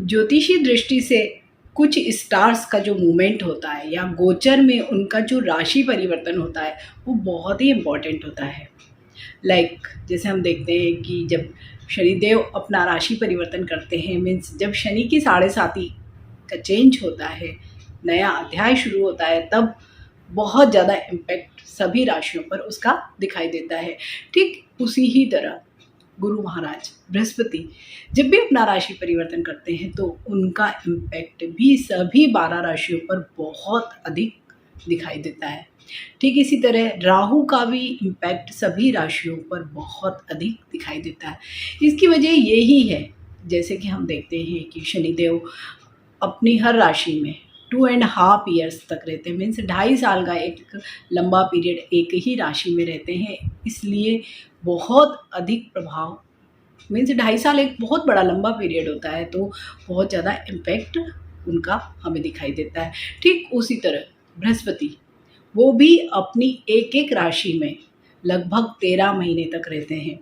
ज्योतिषी दृष्टि से कुछ स्टार्स का जो मूवमेंट होता है या गोचर में उनका जो राशि परिवर्तन होता है वो बहुत ही इम्पॉर्टेंट होता है। जैसे हम देखते हैं कि जब शनिदेव अपना राशि परिवर्तन करते हैं, मीन्स जब शनि की 7.5 का चेंज होता है, नया अध्याय शुरू होता है, तब बहुत ज़्यादा इम्पैक्ट सभी राशियों पर उसका दिखाई देता है। ठीक उसी ही तरह गुरु महाराज बृहस्पति जब भी अपना राशि परिवर्तन करते हैं तो उनका इम्पैक्ट भी सभी 12 राशियों पर बहुत अधिक दिखाई देता है। ठीक इसी तरह राहु का भी इम्पैक्ट सभी राशियों पर बहुत अधिक दिखाई देता है। इसकी वजह यही है, जैसे कि हम देखते हैं कि शनिदेव अपनी हर राशि में 2.5 ईयर्स तक रहते हैं, मीन्स 2.5 साल का एक लंबा पीरियड एक ही राशि में रहते हैं, इसलिए बहुत अधिक प्रभाव, मीन्स 2.5 साल एक बहुत बड़ा लंबा पीरियड होता है, तो बहुत ज़्यादा इम्पैक्ट उनका हमें दिखाई देता है। ठीक उसी तरह बृहस्पति वो भी अपनी एक एक राशि में लगभग 13 महीने तक रहते हैं,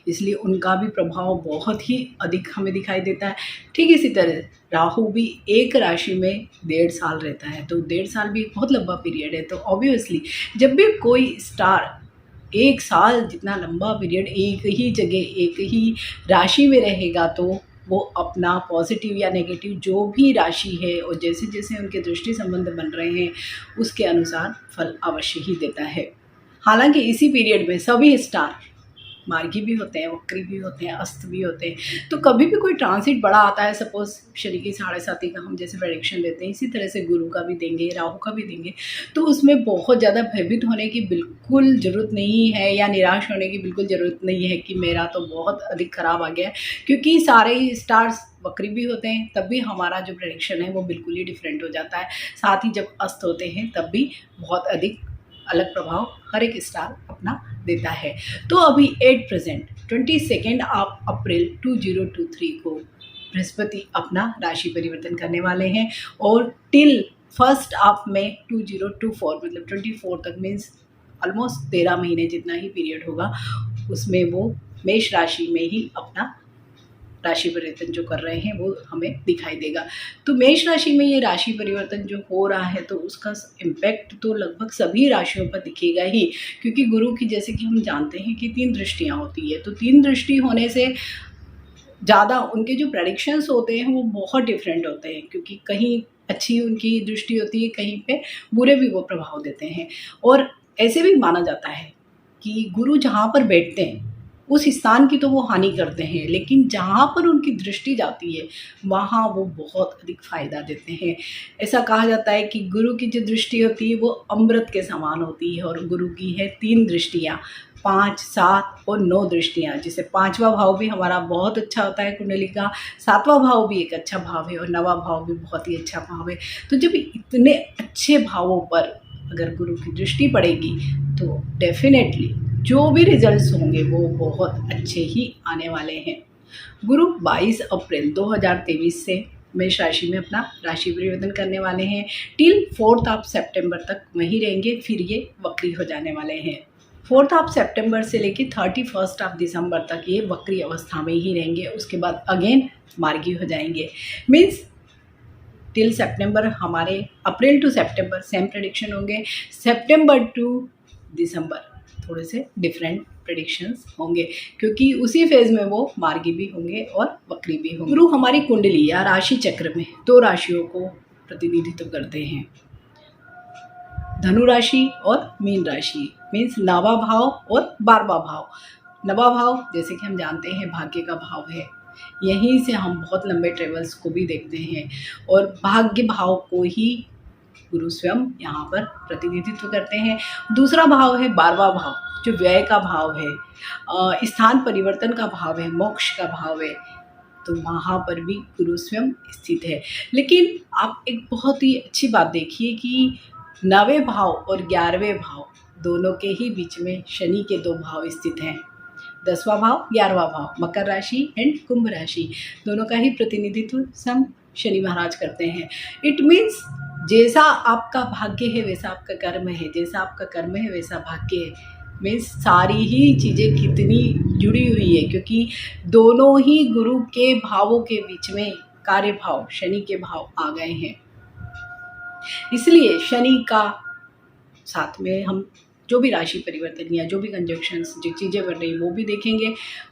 इसलिए उनका भी प्रभाव बहुत ही अधिक हमें दिखाई देता है। ठीक इसी तरह राहु भी एक राशि में 1.5 साल रहता है, तो 1.5 साल भी एक बहुत लंबा पीरियड है। तो ऑब्वियसली जब भी कोई स्टार 1 साल जितना लंबा पीरियड एक ही जगह एक ही राशि में रहेगा, तो वो अपना पॉजिटिव या नेगेटिव जो भी राशि है और जैसे जैसे उनके दृष्टि संबंध बन रहे हैं उसके अनुसार फल अवश्य ही देता है। हालांकि इसी पीरियड में सभी स्टार मार्गी भी होते हैं, वक्री भी होते हैं, अस्त भी होते हैं, तो कभी भी कोई ट्रांसिट बड़ा आता है, सपोज शनि की 7.5 का हम जैसे प्रेडिक्शन देते हैं, इसी तरह से गुरु का भी देंगे, राहु का भी देंगे, तो उसमें बहुत ज़्यादा भयभीत होने की बिल्कुल ज़रूरत नहीं है या निराश होने की बिल्कुल ज़रूरत नहीं है कि मेरा तो बहुत अधिक ख़राब आ गया है, क्योंकि सारे ही स्टार्स वक्री भी होते हैं तब भी हमारा जो प्रेडिक्शन है वो बिल्कुल ही डिफरेंट हो जाता है। साथ ही जब अस्त होते हैं तब भी बहुत अधिक अलग प्रभाव हर एक स्टार अपना देता है। तो अभी एट प्रेजेंट 22 अप्रैल 2023 को बृहस्पति अपना राशि परिवर्तन करने वाले हैं और टिल 1 मई 2024 मतलब 24 तक, मीन्स ऑलमोस्ट 13 महीने जितना ही पीरियड होगा उसमें वो मेष राशि में ही अपना राशि परिवर्तन जो कर रहे हैं वो हमें दिखाई देगा। तो मेष राशि में ये राशि परिवर्तन जो हो रहा है तो उसका इम्पैक्ट तो लगभग सभी राशियों पर दिखेगा ही, क्योंकि गुरु की जैसे कि हम जानते हैं कि 3 दृष्टियाँ होती है, तो 3 दृष्टि होने से ज़्यादा उनके जो प्रेडिक्शंस होते हैं वो बहुत डिफरेंट होते हैं, क्योंकि कहीं अच्छी उनकी दृष्टि होती है, कहीं पे बुरे भी वो प्रभाव देते हैं। और ऐसे भी माना जाता है कि गुरु जहाँ पर बैठते हैं उस स्थान की तो वो हानि करते हैं, लेकिन जहाँ पर उनकी दृष्टि जाती है वहाँ वो बहुत अधिक फ़ायदा देते हैं। ऐसा कहा जाता है कि गुरु की जो दृष्टि होती है वो अमृत के समान होती है, और गुरु की है 3 दृष्टियाँ, 5, 7 और 9 दृष्टियाँ, जिसे 5वां भाव भी हमारा बहुत अच्छा होता है कुंडली का, 7वां भाव भी एक अच्छा भाव है और 9वां भाव भी बहुत ही अच्छा भाव है। तो जब इतने अच्छे भावों पर अगर गुरु की दृष्टि पड़ेगी तो डेफिनेटली जो भी रिजल्ट्स होंगे वो बहुत अच्छे ही आने वाले हैं। गुरु 22 अप्रैल 2023 से मेष राशि में अपना राशि परिवर्तन करने वाले हैं, टिल 4 सितंबर तक वहीं रहेंगे, फिर ये वक्री हो जाने वाले हैं। 4 सितंबर से लेकर 31 दिसंबर तक ये वक्री अवस्था में ही रहेंगे, उसके बाद अगेन मार्गी हो जाएंगे। मीन्स टिल सितंबर हमारे अप्रैल टू सितंबर सेम प्रेडिक्शन होंगे, सितंबर टू दिसंबर थोड़े से डिफरेंट प्रेडिक्शंस होंगे, क्योंकि उसी फेज में वो मार्गी भी होंगे और वक्री भी होंगे। गुरु हमारी कुंडली या राशि चक्र में 2 राशियों को प्रतिनिधित्व करते हैं, धनु राशि और मीन राशि, मीन्स 9वां भाव और 12वां भाव। 9वां भाव जैसे कि हम जानते हैं भाग्य का भाव है, यहीं से हम बहुत लंबे ट्रेवल्स को भी देखते हैं, और भाग्य भाव को ही गुरु स्वयं यहाँ पर प्रतिनिधित्व करते हैं। दूसरा भाव है 12वां भाव जो व्यय का भाव है, स्थान परिवर्तन का भाव है, मोक्ष का भाव है, तो वहाँ पर भी गुरु स्वयं स्थित है। लेकिन आप एक बहुत ही अच्छी बात देखिए कि 9वें भाव और 11वें भाव दोनों के ही बीच में शनि के 2 भाव स्थित हैं। 10वां भाव 11वां भाव मकर राशि एंड कुंभ राशि दोनों का ही प्रतिनिधित्व स्वयं शनि महाराज करते हैं। इट मीन्स जैसा आपका भाग्य है वैसा आपका कर्म है, जैसा आपका कर्म है वैसा भाग्य है। मीन्स सारी ही चीज़ें कितनी जुड़ी हुई है, क्योंकि दोनों ही गुरु के भावों के बीच में कार्य भाव शनि के भाव आ गए हैं। इसलिए शनि का साथ में हम जो भी राशि परिवर्तन या जो भी कंजक्शंस जो चीज़ें बन रही वो भी देखेंगे,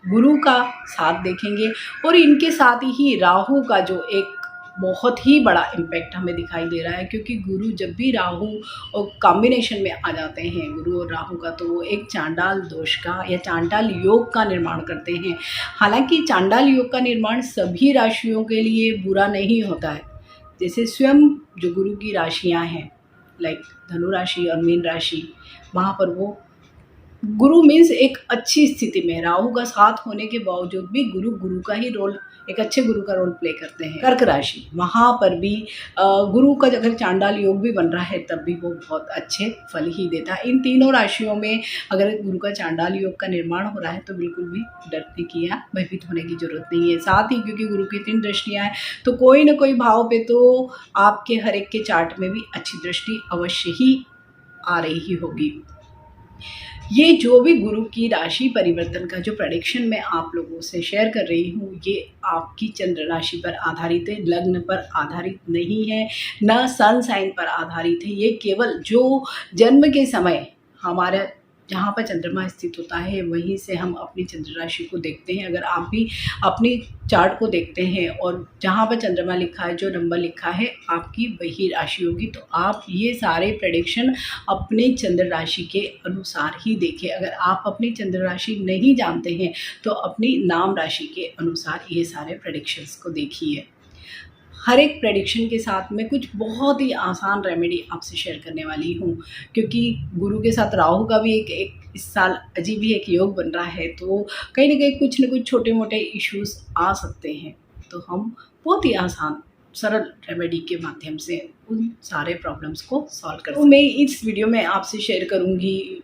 गुरु का साथ देखेंगे, और इनके साथ ही राहु का जो एक बहुत ही बड़ा इम्पैक्ट हमें दिखाई दे रहा है, क्योंकि गुरु जब भी राहु और कॉम्बिनेशन में आ जाते हैं गुरु और राहु का, तो वो एक चांडाल दोष का या चांडाल योग का निर्माण करते हैं। हालांकि चांडाल योग का निर्माण सभी राशियों के लिए बुरा नहीं होता है। जैसे स्वयं जो गुरु की राशियां हैं लाइक धनु राशि और मीन राशि, वहाँ पर वो गुरु मीन्स एक अच्छी स्थिति में, राहु का साथ होने के बावजूद भी गुरु का ही रोल, एक अच्छे गुरु का रोल प्ले करते हैं। कर्क राशि, वहाँ पर भी गुरु का अगर चांडाल योग भी बन रहा है तब भी वो बहुत अच्छे फल ही देता है। इन तीनों राशियों में अगर गुरु का चांडाल योग का निर्माण हो रहा है तो बिल्कुल भी डरने की या भयभीत होने की जरूरत नहीं है। साथ ही क्योंकि गुरु की 3 दृष्टियाँ हैं तो कोई ना कोई भाव पे तो आपके हर एक के चार्ट में भी अच्छी दृष्टि अवश्य ही आ रही ही होगी। ये जो भी गुरु की राशि परिवर्तन का जो प्रेडिक्शन मैं आप लोगों से शेयर कर रही हूँ, ये आपकी चंद्र राशि पर आधारित है, लग्न पर आधारित नहीं है, न सन साइन पर आधारित है। ये केवल जो जन्म के समय हमारा जहाँ पर चंद्रमा स्थित होता है वहीं से हम अपनी चंद्र राशि को देखते हैं। अगर आप भी अपनी चार्ट को देखते हैं और जहाँ पर चंद्रमा लिखा है, जो नंबर लिखा है, आपकी वही राशि होगी, तो आप ये सारे प्रेडिक्शन अपने चंद्र राशि के अनुसार ही देखें। अगर आप अपनी चंद्र राशि नहीं जानते हैं तो अपनी नाम राशि के अनुसार ये सारे प्रेडिक्शंस को देखिए। हर एक प्रेडिक्शन के साथ में कुछ बहुत ही आसान रेमेडी आपसे शेयर करने वाली हूँ, क्योंकि गुरु के साथ राहु का भी एक इस साल अजीब ही एक योग बन रहा है, तो कहीं ना कहीं कुछ न कुछ छोटे मोटे इश्यूज आ सकते हैं। तो हम बहुत ही आसान सरल रेमेडी के माध्यम से उन सारे प्रॉब्लम्स को सॉल्व कर सकते हैं। तो मैं इस वीडियो में आपसे शेयर करूँगी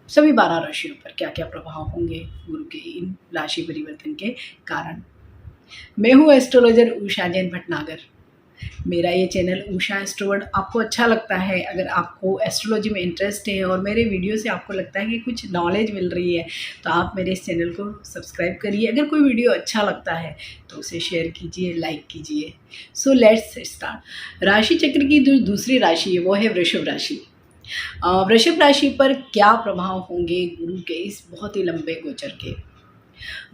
सभी 12 राशियों पर क्या क्या प्रभाव होंगे गुरु के इन राशि परिवर्तन के कारण। मैं हूँ एस्ट्रोलॉजर उषा जैन भटनागर। मेरा ये चैनल उषा एस्ट्रोवर्ड आपको अच्छा लगता है, अगर आपको एस्ट्रोलॉजी में इंटरेस्ट है और मेरे वीडियो से आपको लगता है कि कुछ नॉलेज मिल रही है, तो आप मेरे इस चैनल को सब्सक्राइब करिए। अगर कोई वीडियो अच्छा लगता है तो उसे शेयर कीजिए, लाइक कीजिए। So let's start. राशि चक्र की जो दूसरी राशि है वो है वृषभ राशि। वृषभ राशि पर क्या प्रभाव होंगे गुरु के इस बहुत ही लंबे गोचर के।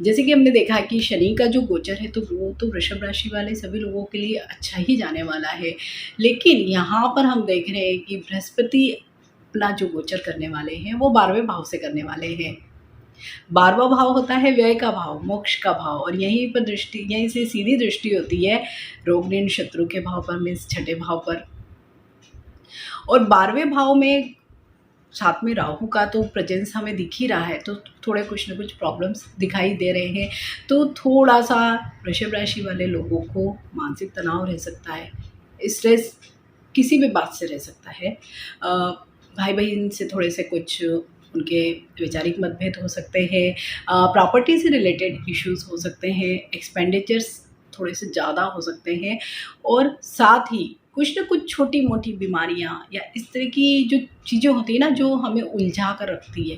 जैसे कि हमने देखा कि शनि का जो गोचर है तो वो तो वृषभ राशि वाले सभी लोगों के लिए अच्छा ही जाने वाला है, लेकिन यहाँ पर हम देख रहे हैं कि बृहस्पति अपना जो गोचर करने वाले हैं वो 12वें भाव से करने वाले हैं। 12वां भाव होता है व्यय का भाव, मोक्ष का भाव, और यहीं पर दृष्टि, यहीं से सीधी दृष्टि होती है रोग ऋण शत्रु के भाव पर, मीन्स 6ठे भाव पर। और 12वें भाव में साथ में राहु का तो प्रेजेंस हमें दिख ही रहा है, तो थोड़े कुछ न कुछ प्रॉब्लम्स दिखाई दे रहे हैं। तो थोड़ा सा वृषभ राशि वाले लोगों को मानसिक तनाव रह सकता है, स्ट्रेस किसी भी बात से रह सकता है, भाई बहन से थोड़े से कुछ उनके वैचारिक मतभेद हो सकते हैं, प्रॉपर्टी से रिलेटेड इश्यूज हो सकते हैं, एक्सपेंडिचर्स थोड़े से ज़्यादा हो सकते हैं, और साथ ही कुछ न कुछ छोटी मोटी बीमारियां या इस तरह की जो चीज़ें होती है ना, जो हमें उलझा कर रखती है,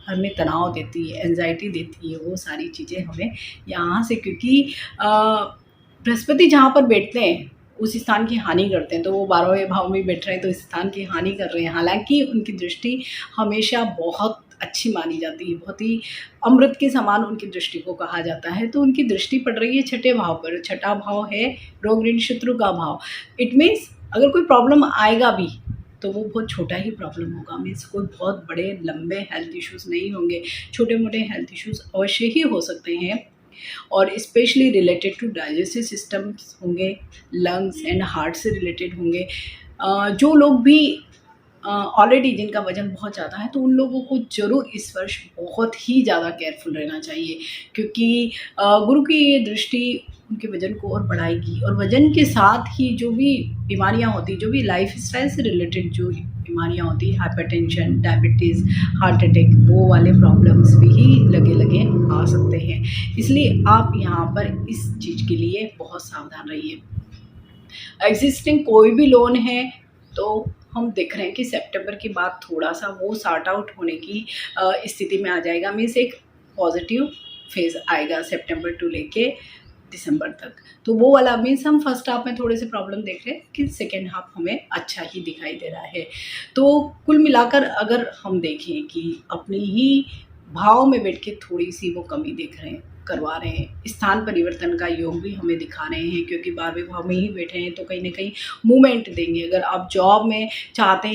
हमें तनाव देती है, एंजाइटी देती है, वो सारी चीज़ें हमें यहाँ से, क्योंकि बृहस्पति जहाँ पर बैठते हैं उस स्थान की हानि करते हैं, तो वो 12वें भाव में बैठ रहे हैं तो इस स्थान की हानि कर रहे हैं। हालांकि उनकी दृष्टि हमेशा बहुत अच्छी मानी जाती है, बहुत ही अमृत के समान उनकी दृष्टि को कहा जाता है। तो उनकी दृष्टि पड़ रही है 6ठे भाव पर। 6ठा भाव है रोग ऋण शत्रु का भाव। इट मीन्स अगर कोई प्रॉब्लम आएगा भी तो वो बहुत छोटा ही प्रॉब्लम होगा, मीन्स कोई बहुत बड़े लंबे हेल्थ इश्यूज़ नहीं होंगे, छोटे मोटे हेल्थ इश्यूज़ अवश्य ही हो सकते हैं, और specially related to digestive systems होंगे, लंग्स एंड हार्ट से रिलेटेड होंगे। जो लोग भी ऑलरेडी जिनका वजन बहुत ज़्यादा है तो उन लोगों को ज़रूर इस वर्ष बहुत ही ज़्यादा केयरफुल रहना चाहिए, क्योंकि गुरु की ये दृष्टि उनके वज़न को और बढ़ाएगी। और वज़न के साथ ही जो भी बीमारियां होती, जो भी लाइफ स्टाइल से रिलेटेड जो बीमारियां होती, हाइपरटेंशन, डायबिटीज़, हार्ट अटैक, वो वाले प्रॉब्लम्स भी लगे लगे आ सकते हैं। इसलिए आप यहाँ पर इस चीज़ के लिए बहुत सावधान रहिए। एग्जिस्टिंग कोई भी लोन है तो हम देख रहे हैं कि सितंबर के बाद थोड़ा सा वो सॉर्ट आउट होने की स्थिति में आ जाएगा, मीन्स एक पॉजिटिव फेज़ आएगा सितंबर टू लेके दिसंबर तक। तो वो वाला मीन्स हम फर्स्ट हाफ में थोड़े से प्रॉब्लम देख रहे हैं कि सेकेंड हाफ हमें अच्छा ही दिखाई दे रहा है। तो कुल मिलाकर अगर हम देखें कि अपनी ही भाव में बैठ के थोड़ी सी वो कमी देख रहे हैं, करवा रहे हैं, स्थान परिवर्तन का योग भी हमें दिखा रहे हैं, क्योंकि 12वें भाव में ही बैठे हैं तो कहीं ना कहीं मूवमेंट देंगे। अगर आप जॉब में चाहते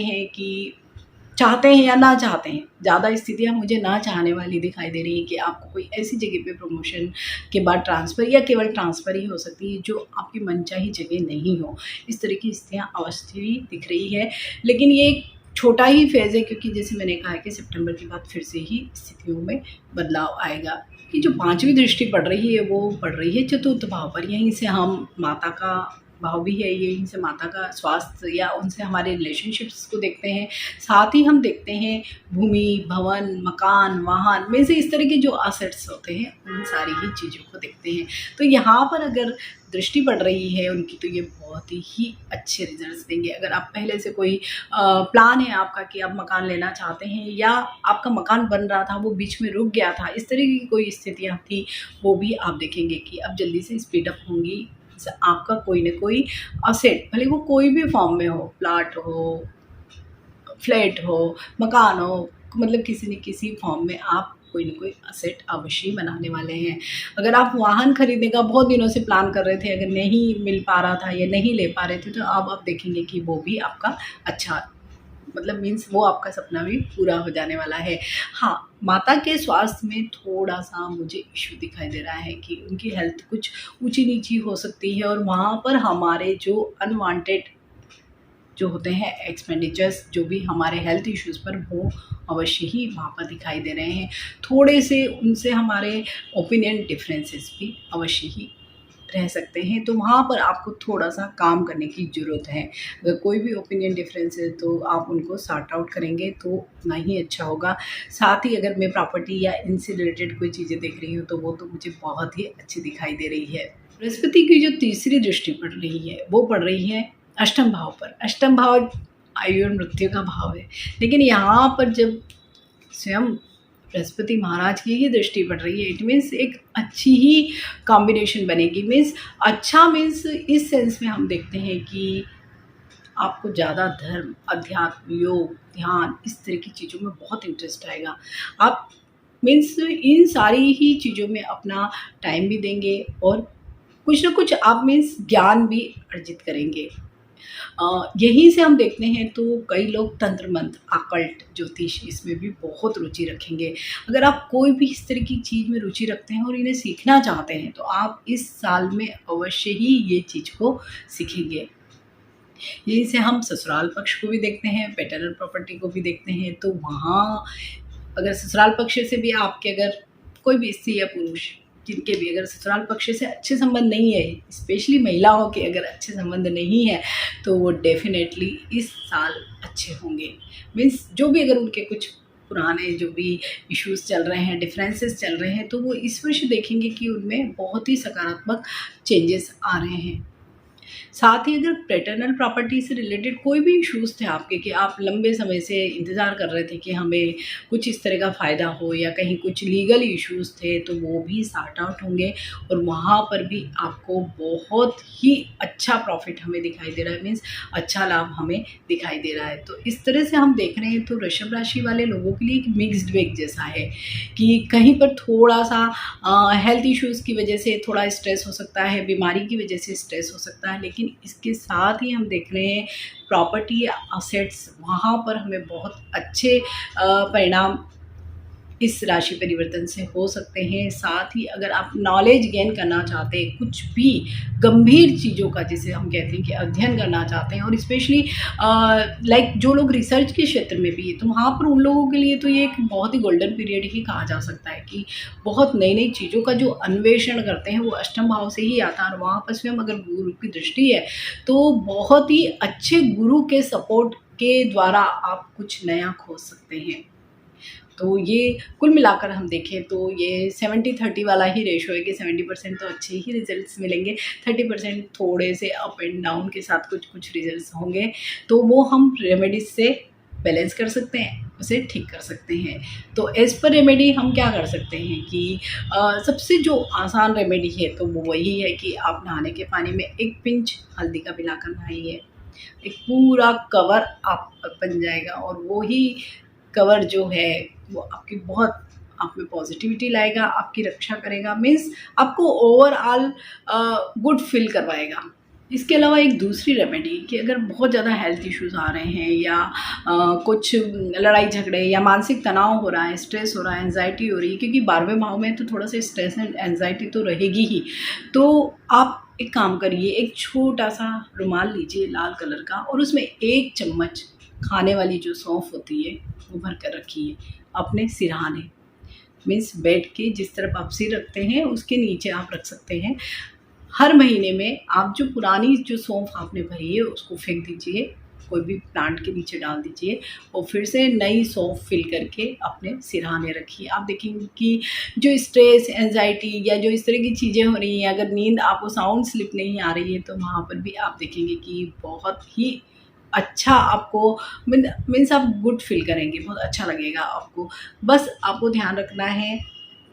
हैं या ना चाहते हैं, ज़्यादा स्थितियाँ मुझे ना चाहने वाली दिखाई दे रही है कि आपको कोई ऐसी जगह पे प्रमोशन के बाद ट्रांसफ़र या केवल ट्रांसफ़र ही हो सकती है जो आपकी मनचाही जगह नहीं हो। इस तरह की स्थितियाँ अवश्य ही दिख रही है, लेकिन ये एक छोटा ही फेज़ है, क्योंकि जैसे मैंने कहा कि सितंबर के बाद फिर से ही स्थितियों में बदलाव आएगा। कि जो 5वीं दृष्टि पड़ रही है वो पड़ रही है चतुर्थ भाव पर। यहीं से हम माता का भाव भी है, यहीं से माता का स्वास्थ्य या उनसे हमारे रिलेशनशिप्स को देखते हैं। साथ ही हम देखते हैं भूमि, भवन, मकान, वाहन में से इस तरह के जो असेट्स होते हैं उन सारी ही चीज़ों को देखते हैं। तो यहाँ पर अगर दृष्टि पड़ रही है उनकी तो ये बहुत ही अच्छे रिजल्ट्स देंगे। अगर आप पहले से कोई प्लान है आपका कि आप मकान लेना चाहते हैं या आपका मकान बन रहा था वो बीच में रुक गया था, इस तरह की कोई स्थितियाँ थी, वो भी आप देखेंगे कि अब जल्दी से स्पीड अप होंगी। आपका कोई ना कोई असेट, भले वो कोई भी फॉर्म में हो, प्लाट हो, फ्लैट हो, मकान हो, मतलब किसी न किसी फॉर्म में आप कोई ना कोई असेट अवश्य ही बनाने वाले हैं। अगर आप वाहन खरीदने का बहुत दिनों से प्लान कर रहे थे, अगर नहीं मिल पा रहा था या नहीं ले पा रहे थे, तो अब आप देखेंगे कि वो भी आपका अच्छा, मतलब मीन्स वो आपका सपना भी पूरा हो जाने वाला है। हाँ, माता के स्वास्थ्य में थोड़ा-सा मुझे इश्यू दिखाई दे रहा है कि उनकी हेल्थ कुछ ऊँची-नीची हो सकती है, और वहाँ पर हमारे जो अनवांटेड जो होते हैं एक्सपेंडिचर्स, जो भी हमारे हेल्थ इश्यूज़ पर, वो अवश्य ही वहाँ पर दिखाई दे रहे हैं। थोड़े से उनसे हमारे ओपिनियन डिफरेंसेस भी अवश्य ही रह सकते हैं, तो वहाँ पर आपको थोड़ा-सा काम करने की ज़रूरत है। अगर कोई भी ओपिनियन डिफरेंस है तो आप उनको सॉर्ट आउट करेंगे तो उतना ही अच्छा होगा। साथ ही अगर मैं प्रॉपर्टी या इनसे रिलेटेड कोई चीज़ें देख रही हूँ तो वो तो मुझे बहुत ही अच्छी दिखाई दे रही है। बृहस्पति की जो तीसरी दृष्टि पड़ रही है वो पड़ रही है अष्टम भाव पर। अष्टम भाव आयु और मृत्यु का भाव है, लेकिन यहाँ पर जब स्वयं बृहस्पति महाराज की ही दृष्टि पड़ रही है, इट मीन्स एक अच्छी ही कॉम्बिनेशन बनेगी। मीन्स अच्छा मीन्स इस सेंस में हम देखते हैं कि आपको ज़्यादा धर्म, अध्यात्म, योग, ध्यान, इस तरह की चीज़ों में बहुत इंटरेस्ट आएगा। आप मीन्स इन सारी ही चीज़ों में अपना टाइम भी देंगे और कुछ ना कुछ आप मीन्स ज्ञान भी अर्जित करेंगे। यहीं से हम देखते हैं तो कई लोग तंत्र मंत्र, अकल्ट, ज्योतिष, इसमें भी बहुत रुचि रखेंगे। अगर आप कोई भी इस तरह की चीज़ में रुचि रखते हैं और इन्हें सीखना चाहते हैं तो आप इस साल में अवश्य ही ये चीज़ को सीखेंगे। यहीं से हम ससुराल पक्ष को भी देखते हैं, पैटर्नल प्रॉपर्टी को भी देखते हैं। तो वहाँ अगर ससुराल पक्ष से भी आपके अगर कोई भी स्त्री या पुरुष जिनके भी अगर ससुराल पक्ष से अच्छे संबंध नहीं है, स्पेशली महिलाओं के अगर अच्छे संबंध नहीं है, तो वो डेफिनेटली इस साल अच्छे होंगे। मीन्स जो भी अगर उनके कुछ पुराने जो भी इश्यूज़ चल रहे हैं, डिफरेंसेस चल रहे हैं, तो वो इस वर्ष देखेंगे कि उनमें बहुत ही सकारात्मक चेंजेस आ रहे हैं। साथ ही अगर पैटर्नल प्रॉपर्टी से रिलेटेड कोई भी इश्यूज़ थे आपके कि आप लंबे समय से इंतज़ार कर रहे थे कि हमें कुछ इस तरह का फ़ायदा हो, या कहीं कुछ लीगल इश्यूज़ थे, तो वो भी सॉर्ट आउट होंगे और वहाँ पर भी आपको बहुत ही अच्छा प्रॉफिट हमें दिखाई दे रहा है। मीन्स अच्छा लाभ हमें दिखाई दे रहा है। तो इस तरह से हम देख रहे हैं तो वृषभ राशि वाले लोगों के लिए एक मिक्स्ड बैग जैसा है कि कहीं पर थोड़ा-सा हेल्थ इश्यूज़ की वजह से थोड़ा स्ट्रेस हो सकता है, बीमारी की वजह से स्ट्रेस हो सकता है, लेकिन इसके साथ ही हम देख रहे हैं प्रॉपर्टी या असेट्स, वहाँ पर हमें बहुत अच्छे परिणाम इस राशि परिवर्तन से हो सकते हैं। साथ ही अगर आप नॉलेज गेन करना चाहते हैं, कुछ भी गंभीर चीज़ों का जिसे हम कहते हैं कि अध्ययन करना चाहते हैं, और स्पेशली लाइक जो लोग रिसर्च के क्षेत्र में भी है, तो वहाँ पर उन लोगों के लिए तो ये एक बहुत ही गोल्डन पीरियड ही कहा जा सकता है कि बहुत नई नई चीज़ों का जो अन्वेषण करते हैं वो अष्टम भाव से ही आता है। और वहाँ पर स्वयं अगर गुरु की दृष्टि है तो बहुत ही अच्छे गुरु के सपोर्ट के द्वारा आप कुछ नया खोज सकते हैं। तो ये कुल मिलाकर हम देखें तो ये 70-30 वाला ही रेशो है कि 70% तो अच्छे ही रिजल्ट्स मिलेंगे, 30% थोड़े से अप एंड डाउन के साथ कुछ कुछ रिजल्ट्स होंगे, तो वो हम रेमेडीज से बैलेंस कर सकते हैं। उसे ठीक कर सकते हैं। तो एज़ पर रेमेडी हम क्या कर सकते हैं कि सबसे जो आसान रेमेडी है तो वो वही है कि आप नहाने के पानी में 1 पिंच हल्दी का मिलाकर नहाइए। एक पूरा कवर आप बन जाएगा और वो ही कवर जो है वो आपकी बहुत आप में पॉजिटिविटी लाएगा, आपकी रक्षा करेगा, मीन्स आपको ओवरऑल गुड फील करवाएगा। इसके अलावा एक दूसरी रेमेडी कि अगर बहुत ज़्यादा हेल्थ इश्यूज़ आ रहे हैं या कुछ लड़ाई झगड़े या मानसिक तनाव हो रहा है, स्ट्रेस हो रहा है, एंजाइटी हो रही है, क्योंकि 12वें भाव में तो थोड़ा सा स्ट्रेस एंड एंजाइटी तो रहेगी ही। तो आप एक काम करिए, एक छोटा-सा रुमाल लीजिए लाल कलर का और उसमें 1 चम्मच खाने वाली जो सौंफ होती है, वो भर कर रखिए अपने सिरहाने, मीन्स बेड के जिस तरफ आप सिर रखते हैं उसके नीचे आप रख सकते हैं। हर महीने में आप जो पुरानी जो सौंफ आपने भरी है उसको फेंक दीजिए, कोई भी प्लांट के नीचे डाल दीजिए और फिर से नई सौंफ फिल करके अपने सिरहाने रखिए। आप देखेंगे कि जो स्ट्रेस, एंजाइटी या जो इस तरह की चीज़ें हो रही हैं, अगर नींद आपको साउंड स्लिप नहीं आ रही है तो वहाँ पर भी आप देखेंगे कि बहुत ही अच्छा आपको मीन्स आप गुड फील करेंगे, बहुत अच्छा लगेगा आपको। बस आपको ध्यान रखना है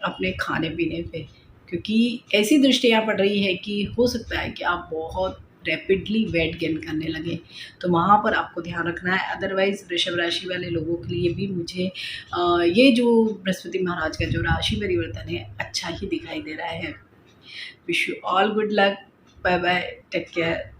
अपने खाने-पीने पे, क्योंकि ऐसी दृष्टियाँ पड़ रही है कि हो सकता है कि आप बहुत रैपिडली वेट गेन करने लगें, तो वहाँ पर आपको ध्यान रखना है। अदरवाइज़ वृषभ राशि वाले लोगों के लिए भी मुझे ये जो बृहस्पति महाराज का जो राशि परिवर्तन है अच्छा ही दिखाई दे रहा है। Wish you all good luck. Bye bye, take care.